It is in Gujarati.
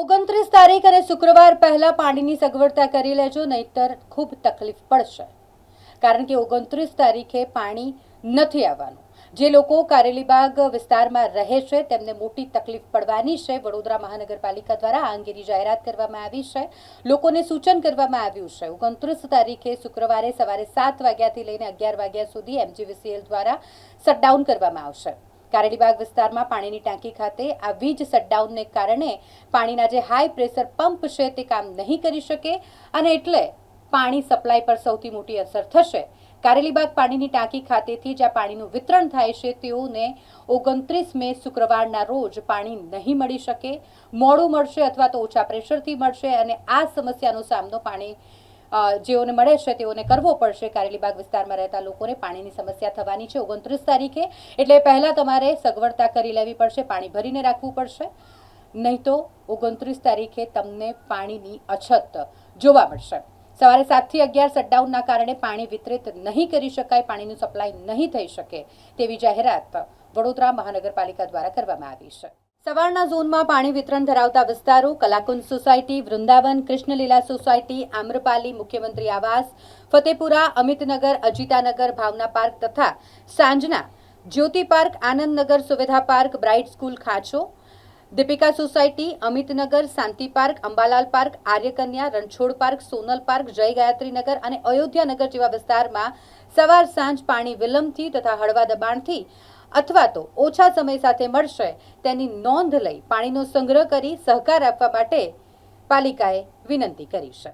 29 તારીખ અને શુક્રવાર પહેલા પાણીની સગવડતા કરી લેજો, નહીતર ખૂબ તકલીફ પડશે. કારણ કે 29 તારીખે પાણી નથી આવવાનું. જે લોકો કારેલીબાગ વિસ્તારમાં રહે છે તેમને મોટી તકલીફ પડવાની છે. વડોદરા મહાનગરપાલિકા દ્વારા આ અંગેની જાહેરાત કરવામાં આવી છે. લોકોને સૂચન કરવામાં આવ્યું છે 29 તારીખે શુક્રવારે સવારે 7 વાગ્યાથી લઈને 11 વાગ્યા સુધી MGVCL દ્વારા શટડાઉન કરવામાં આવશે. કારેલીબાગ વિસ્તારમાં પાણીની ટાંકી ખાતે આ વીજ શટડાઉનને કારણે પાણીના જે હાઈ પ્રેશર પંપ છે તે કામ નહીં કરી શકે અને એટલે પાણી સપ્લાય પર સૌથી મોટી અસર થશે. કારેલીબાગ પાણીની ટાંકી ખાતેથી જ્યાં પાણીનું વિતરણ થાય છે તેઓને 29 મે શુક્રવારના રોજ પાણી નહીં મળી શકે, મોડું મળશે અથવા તો ઓછા પ્રેશરથી મળશે અને આ સમસ્યાનો સામનો પાણી જેઓને મળે છે તેઓને કરવો પડશે. કારેલીબાગ વિસ્તારમાં રહેતા લોકોને પાણીની સમસ્યા થવાની છે 29 તારીખે. એટલે પહેલાં તમારે સગવડતા કરી લેવી પડશે, પાણી ભરીને રાખવું પડશે, નહીં તો 29 તારીખે તમને પાણીની અછત જોવા મળશે. સવારે 7 થી 11 શટડાઉનના કારણે પાણી વિતરિત નહીં કરી શકાય, પાણીનું સપ્લાય નહીં થઈ શકે તેવી જાહેરાત વડોદરા મહાનગરપાલિકા દ્વારા કરવામાં આવી છે. સવારના ઝોનમાં પાણી વિતરણ ધરાવતા વિસ્તારો કલાકુંજ સોસાયટી, વૃંદાવન, કૃષ્ણલીલા સોસાયટી, આમ્રપાલી, મુખ્યમંત્રી આવાસ, ફતેપુરા, અમિતનગર, અજીતાનગર, ભાવના પાર્ક તથા સાંજના Jyoti park, Anandnagar, Suvidha park, bright school ખાંચો, Deepika society, Amitnagar, Shanti park, Ambalal park, Aryakanya, Ranchhod park, Sonal park, Jay Gayatri નગર અને અયોધ્યાનગર જેવા વિસ્તારમાં સવાર સાંજ પાણી વિલંબથી તથા હળવા દબાણથી અથવા તો ઓછા સમય સાથે મળશે તેની નોંધ લઈ પાણીનો સંગ્રહ કરી સહકાર આપવા માટે પાલિકાએ વિનંતી કરી છે.